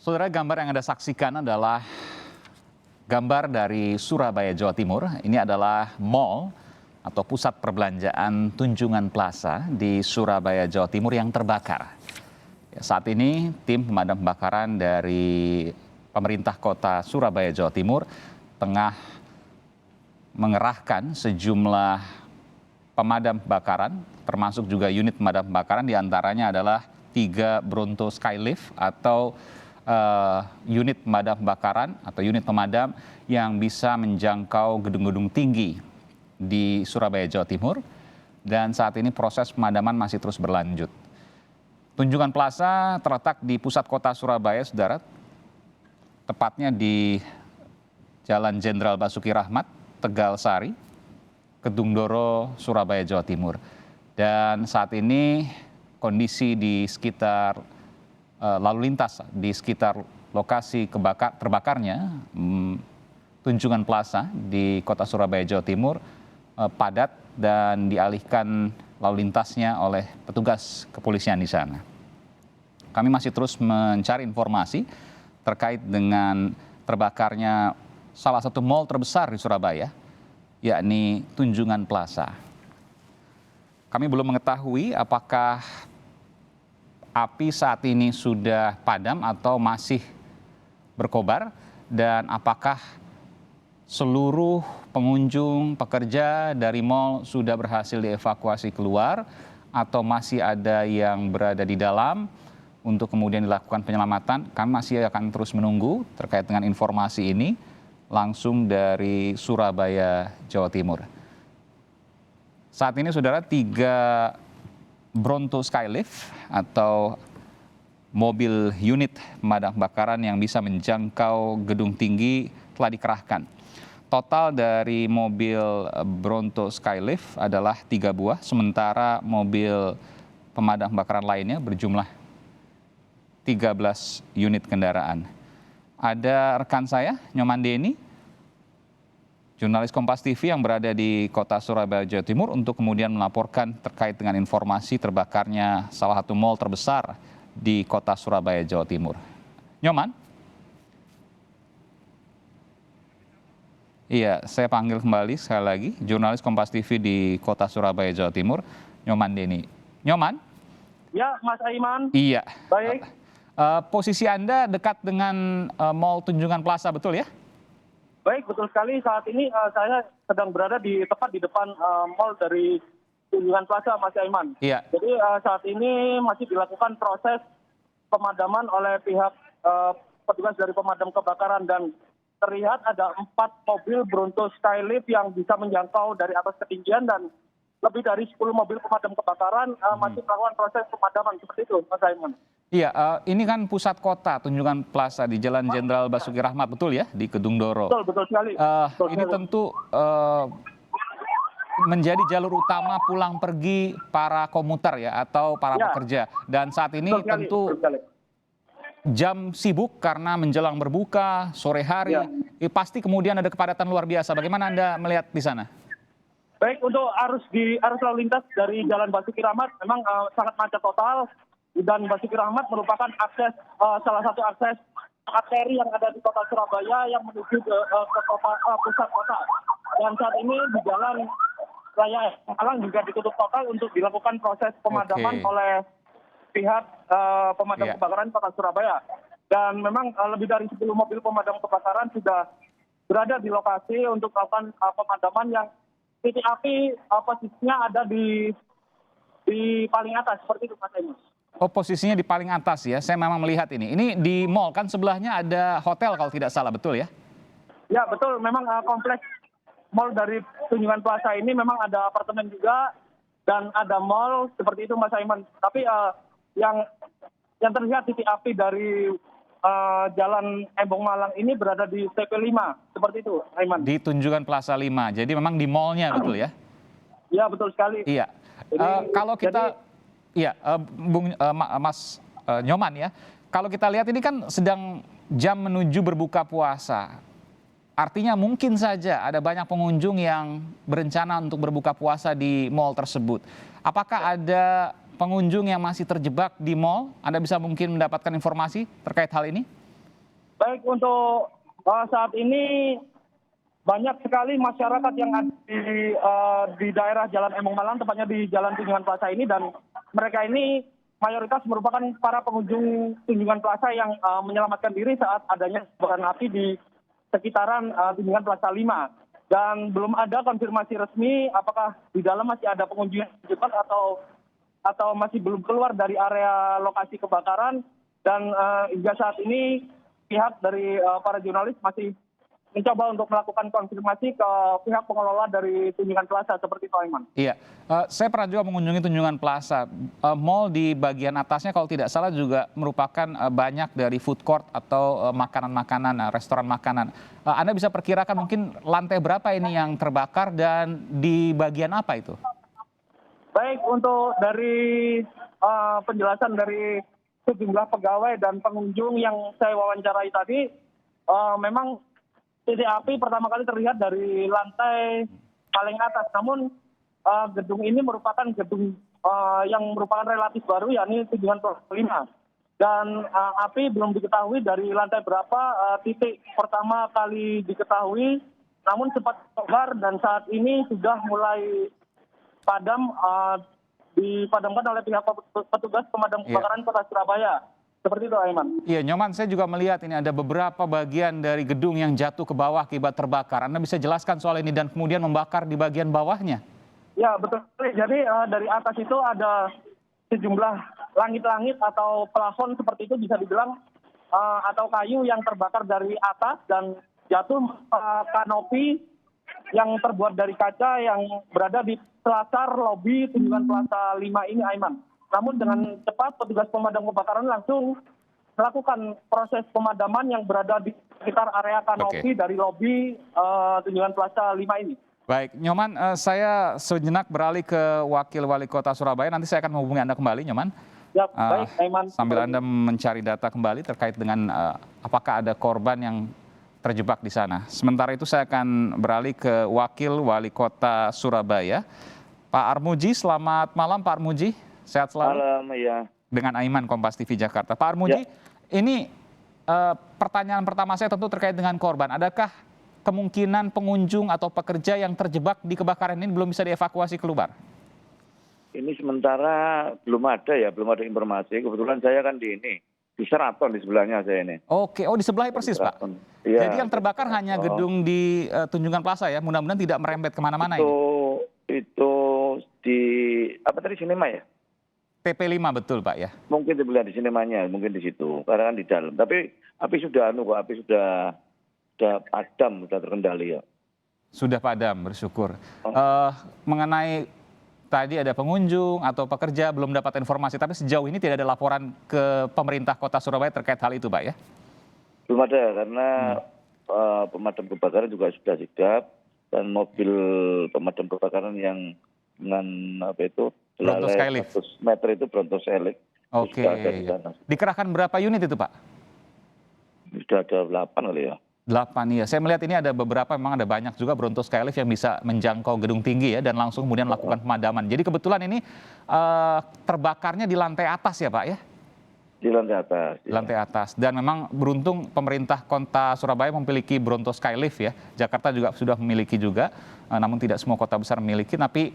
Saudara, gambar yang Anda saksikan adalah gambar dari Surabaya, Jawa Timur. Ini adalah mall atau pusat perbelanjaan Tunjungan Plaza di Surabaya, Jawa Timur yang terbakar. Saat ini tim pemadam kebakaran dari pemerintah kota Surabaya, Jawa Timur tengah mengerahkan sejumlah pemadam kebakaran, termasuk juga unit pemadam kebakaran, diantaranya adalah 3 Bronto Skylift atau unit pemadam kebakaran atau unit pemadam yang bisa menjangkau gedung-gedung tinggi di Surabaya, Jawa Timur. Dan saat ini proses pemadaman masih terus berlanjut. Tunjungan Plaza terletak di pusat kota Surabaya, saudara, tepatnya di Jalan Jenderal Basuki Rahmat, Tegal Sari, Kedung Doro, Surabaya, Jawa Timur. Dan saat ini kondisi di sekitar lalu lintas di sekitar lokasi terbakarnya Tunjungan Plaza di kota Surabaya, Jawa Timur padat dan dialihkan lalu lintasnya oleh petugas kepolisian di sana. Kami masih terus mencari informasi terkait dengan terbakarnya salah satu mal terbesar di Surabaya, yakni Tunjungan Plaza. Kami belum mengetahui apakah api saat ini sudah padam atau masih berkobar, dan apakah seluruh pengunjung, pekerja dari mal sudah berhasil dievakuasi keluar atau masih ada yang berada di dalam untuk kemudian dilakukan penyelamatan. Kami masih akan terus menunggu terkait dengan informasi ini langsung dari Surabaya, Jawa Timur. Saat ini saudara, 3 Bronto Skylift atau mobil unit pemadam kebakaran yang bisa menjangkau gedung tinggi telah dikerahkan. Total dari mobil Bronto Skylift adalah 3 buah, sementara mobil pemadam kebakaran lainnya berjumlah 13 unit kendaraan. Ada rekan saya, Nyoman Denny, jurnalis Kompas TV yang berada di kota Surabaya, Jawa Timur, untuk kemudian melaporkan terkait dengan informasi terbakarnya salah satu mal terbesar di kota Surabaya, Jawa Timur. Nyoman? Iya, saya panggil kembali sekali lagi jurnalis Kompas TV di kota Surabaya, Jawa Timur, Nyoman Denny. Nyoman? Ya, Mas Aiman. Iya. Baik. Posisi Anda dekat dengan Mall Tunjungan Plaza, betul ya? Baik, betul sekali. Saat ini saya sedang berada tepat di depan mall dari Tunjungan Plaza, Mas Aiman. Iya. Jadi saat ini masih dilakukan proses pemadaman oleh pihak petugas dari pemadam kebakaran, dan terlihat ada 4 mobil Bronto Skylift yang bisa menjangkau dari atas ketinggian, dan lebih dari 10 mobil pemadam kebakaran masih melakukan proses pemadaman seperti itu, Mas Aiman. Iya, ini kan pusat kota Tunjungan Plaza di Jalan Jenderal Basuki Rahmat, betul ya, di Kedung Doro. Betul sekali. Ini tentu menjadi jalur utama pulang pergi para komuter ya, atau para pekerja. Dan saat ini tentu jam sibuk karena menjelang berbuka, sore hari, pasti kemudian ada kepadatan luar biasa. Bagaimana Anda melihat di sana? Baik, untuk arus lalu lintas dari Jalan Basuki Rahmat memang sangat macet total, dan Basuki Rahmat merupakan salah satu akses arteri yang ada di kota Surabaya yang menuju ke pusat kota. Dan saat ini di Jalan Raya Malang juga ditutup total untuk dilakukan proses pemadaman oleh pihak pemadam kebakaran kota Surabaya. Dan memang lebih dari 10 mobil pemadam kebakaran sudah berada di lokasi untuk melakukan pemadaman, yang titik api posisinya ada di paling atas, seperti itu, Mas Emos. Oh, posisinya di paling atas ya, saya memang melihat ini. Ini di mall kan, sebelahnya ada hotel kalau tidak salah, betul ya? Ya, betul. Memang kompleks mall dari Tunjungan Plaza ini memang ada apartemen juga dan ada mall, seperti itu, Mas Aiman. Tapi yang terlihat titik api dari Jalan Embong Malang ini berada di TP5, seperti itu, Aiman. Di Tunjungan Plaza 5, jadi memang di mallnya, betul ya? Iya, betul sekali. Iya. Kalau kita... Iya, Mas Nyoman ya, kalau kita lihat ini kan sedang jam menuju berbuka puasa. Artinya mungkin saja ada banyak pengunjung yang berencana untuk berbuka puasa di mal tersebut. Apakah ada pengunjung yang masih terjebak di mal? Anda bisa mungkin mendapatkan informasi terkait hal ini? Baik untuk saat ini banyak sekali masyarakat yang ada di daerah Jalan Embong Malang, tepatnya di Jalan Tunjungan Plaza ini, dan mereka ini mayoritas merupakan para pengunjung Tunjungan Plaza yang menyelamatkan diri saat adanya kebakaran api di sekitaran Tunjungan Plaza 5. Dan belum ada konfirmasi resmi apakah di dalam masih ada pengunjung yang terjebak atau masih belum keluar dari area lokasi kebakaran. Dan hingga saat ini pihak dari para jurnalis masih mencoba untuk melakukan konfirmasi ke pihak pengelola dari Tunjungan Plaza seperti itu, Aiman. Iya, saya pernah juga mengunjungi Tunjungan Plaza. Mall di bagian atasnya kalau tidak salah juga merupakan banyak dari food court atau makanan-makanan, restoran makanan. Anda bisa perkirakan mungkin lantai berapa ini yang terbakar dan di bagian apa itu? Baik, untuk dari penjelasan dari sejumlah pegawai dan pengunjung yang saya wawancarai tadi, memang titik api pertama kali terlihat dari lantai paling atas. Namun gedung ini merupakan gedung yang merupakan relatif baru, yakni Tunjungan Plaza 5. Dan api belum diketahui dari lantai berapa. Titik pertama kali diketahui, namun sempat terbakar dan saat ini sudah mulai padam, dipadamkan oleh pihak petugas pemadam kebakaran Kota Surabaya. Seperti itu, Aiman. Iya, Nyoman, saya juga melihat ini ada beberapa bagian dari gedung yang jatuh ke bawah akibat terbakar. Anda bisa jelaskan soal ini dan kemudian membakar di bagian bawahnya? Ya, betul. Jadi dari atas itu ada sejumlah langit-langit atau plafon seperti itu bisa dibilang, atau kayu yang terbakar dari atas dan jatuh kanopi yang terbuat dari kaca yang berada di selasar lobi Tunjungan Plaza 5 ini, Aiman. Namun dengan cepat petugas pemadam kebakaran langsung melakukan proses pemadaman yang berada di sekitar area kanopi dari lobi Tunjungan Plaza 5 ini. Baik, Nyoman, saya sejenak beralih ke Wakil Wali Kota Surabaya. Nanti saya akan menghubungi Anda kembali, Nyoman. Ya, baik, Aiman. Sambil Anda mencari data kembali terkait dengan apakah ada korban yang terjebak di sana. Sementara itu saya akan beralih ke Wakil Wali Kota Surabaya, Pak Armuji. Selamat malam, Pak Armuji. Sehat selalu. Malam, ya. Dengan Aiman, Kompas TV Jakarta. Pak Armuji, ini pertanyaan pertama saya tentu terkait dengan korban. Adakah kemungkinan pengunjung atau pekerja yang terjebak di kebakaran ini belum bisa dievakuasi keluar? Ini sementara belum ada informasi. Kebetulan saya kan di Sheraton di sebelahnya saya ini. Oke, oh di sebelah persis, Pak. Ya, jadi yang terbakar hanya gedung di Tunjungan Plaza ya, mudah-mudahan tidak merembet kemana-mana ini. Itu di, apa tadi, sinema ya? TP5 betul, Pak ya? Mungkin sebelah di sinemanya, mungkin di situ. Karena kan di dalam. Tapi api sudah padam, sudah terkendali ya. Sudah padam, bersyukur. Mengenai tadi ada pengunjung atau pekerja belum dapat informasi, tapi sejauh ini tidak ada laporan ke pemerintah Kota Surabaya terkait hal itu, Pak ya? Belum ada, karena pemadam kebakaran juga sudah sigap dan mobil pemadam kebakaran yang dengan Bronto Skylift 100 meter itu Bronto Skylift. Oke. Dikerahkan berapa unit itu, Pak? Sudah ada 8 kali ya. 8, iya. Saya melihat ini ada beberapa, memang ada banyak juga Bronto Skylift yang bisa menjangkau gedung tinggi ya dan langsung kemudian melakukan pemadaman. Jadi kebetulan ini terbakarnya di lantai atas ya, Pak ya? Di lantai atas. Di lantai atas. Dan memang beruntung pemerintah Kota Surabaya memiliki Bronto Skylift ya. Jakarta juga sudah memiliki juga, namun tidak semua kota besar memiliki. Tapi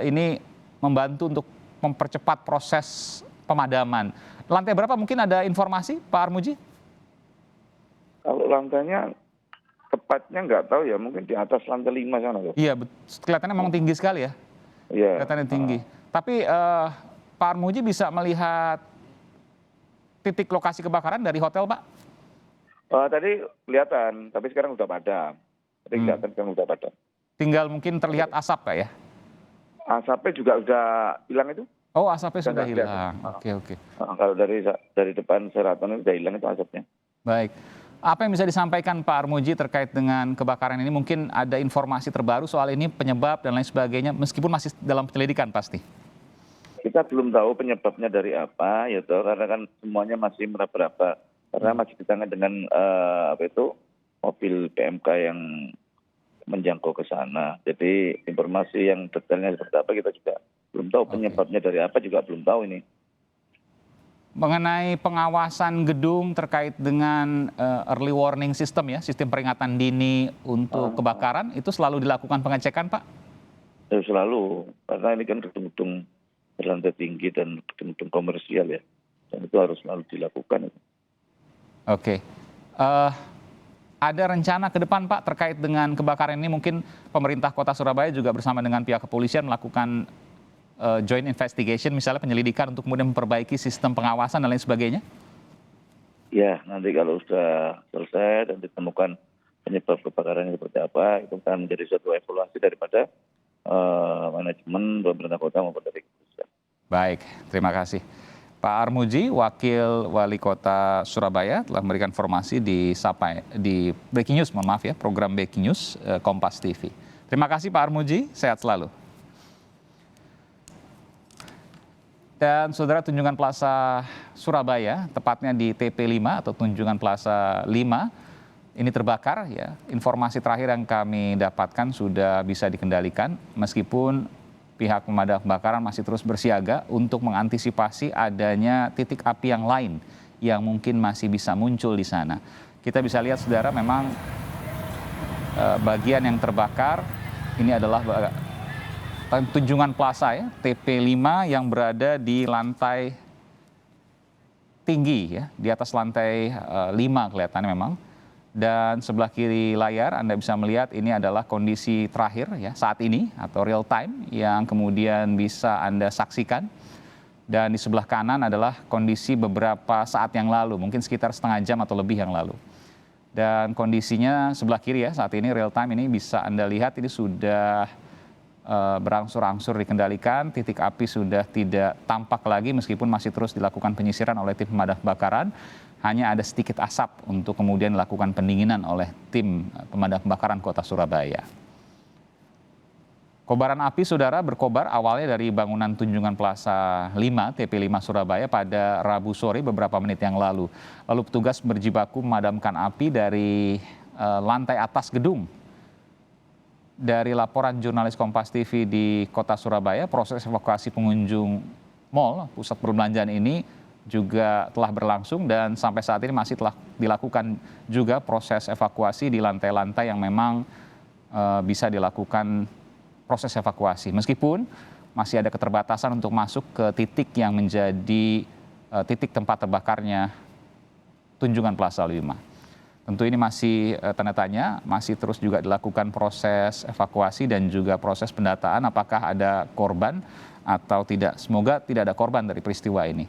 ini membantu untuk mempercepat proses pemadaman. Lantai berapa mungkin ada informasi, Pak Armuji? Kalau lantainya tepatnya nggak tahu ya, mungkin di atas lantai 5 sana. Iya, kelihatannya memang tinggi sekali ya. Iya. Kelihatannya tinggi. Tapi Pak Armuji bisa melihat titik lokasi kebakaran dari hotel, Pak? Tadi kelihatan, tapi sekarang sudah padam. Tinggal mungkin terlihat asap, Pak ya? Asapnya juga sudah hilang itu. Oh, asapnya sudah hilang. Oke. Kalau dari depan Sheraton itu sudah hilang itu asapnya. Baik. Apa yang bisa disampaikan Pak Armuji terkait dengan kebakaran ini? Mungkin ada informasi terbaru soal ini, penyebab dan lain sebagainya, meskipun masih dalam penyelidikan pasti. Kita belum tahu penyebabnya dari apa, ya toh, karena kan semuanya masih meraba-raba. Karena masih di tangan dengan mobil PMK yang menjangkau ke sana. Jadi informasi yang detailnya seperti apa kita juga belum tahu, penyebabnya dari apa juga belum tahu ini. Mengenai pengawasan gedung terkait dengan early warning system ya, sistem peringatan dini untuk kebakaran, itu selalu dilakukan pengecekan, Pak? Ya selalu, karena ini kan gedung-gedung berlantai tinggi dan gedung-gedung komersial ya, dan itu harus selalu dilakukan. Oke. Ada rencana ke depan, Pak, terkait dengan kebakaran ini, mungkin pemerintah Kota Surabaya juga bersama dengan pihak kepolisian melakukan joint investigation, misalnya penyelidikan untuk kemudian memperbaiki sistem pengawasan dan lain sebagainya? Ya, nanti kalau sudah selesai dan ditemukan penyebab kebakaran seperti apa, itu akan menjadi suatu evaluasi daripada manajemen pemerintah kota maupun dari kepolisian. Baik, terima kasih. Pak Armuji, Wakil Wali Kota Surabaya, telah memberikan informasi di Breaking News, mohon maaf ya, program Breaking News Kompas TV. Terima kasih Pak Armuji, sehat selalu. Dan saudara, Tunjungan Plaza Surabaya, tepatnya di TP5 atau Tunjungan Plaza 5, ini terbakar ya. Informasi terakhir yang kami dapatkan sudah bisa dikendalikan, meskipun pihak pemadam kebakaran masih terus bersiaga untuk mengantisipasi adanya titik api yang lain yang mungkin masih bisa muncul di sana. Kita bisa lihat saudara, memang bagian yang terbakar ini adalah Tunjungan Plaza ya, TP5 yang berada di lantai tinggi ya, di atas lantai 5 kelihatannya memang. Dan sebelah kiri layar Anda bisa melihat ini adalah kondisi terakhir ya saat ini atau real time yang kemudian bisa Anda saksikan. Dan di sebelah kanan adalah kondisi beberapa saat yang lalu, mungkin sekitar setengah jam atau lebih yang lalu. Dan kondisinya sebelah kiri ya, saat ini real time ini bisa Anda lihat ini sudah berangsur-angsur dikendalikan, titik api sudah tidak tampak lagi meskipun masih terus dilakukan penyisiran oleh tim pemadam kebakaran. Hanya ada sedikit asap untuk kemudian dilakukan pendinginan oleh tim pemadam kebakaran Kota Surabaya. Kobaran api saudara berkobar awalnya dari bangunan Tunjungan Plaza 5 TP5 Surabaya pada Rabu sore beberapa menit yang lalu. Lalu petugas berjibaku memadamkan api dari lantai atas gedung. Dari laporan jurnalis Kompas TV di Kota Surabaya, proses evakuasi pengunjung mal pusat perbelanjaan ini juga telah berlangsung dan sampai saat ini masih telah dilakukan juga proses evakuasi di lantai-lantai yang memang bisa dilakukan proses evakuasi. Meskipun masih ada keterbatasan untuk masuk ke titik yang menjadi titik tempat terbakarnya Tunjungan Plaza 5. Tentu ini masih tanda tanya, masih terus juga dilakukan proses evakuasi dan juga proses pendataan apakah ada korban atau tidak. Semoga tidak ada korban dari peristiwa ini.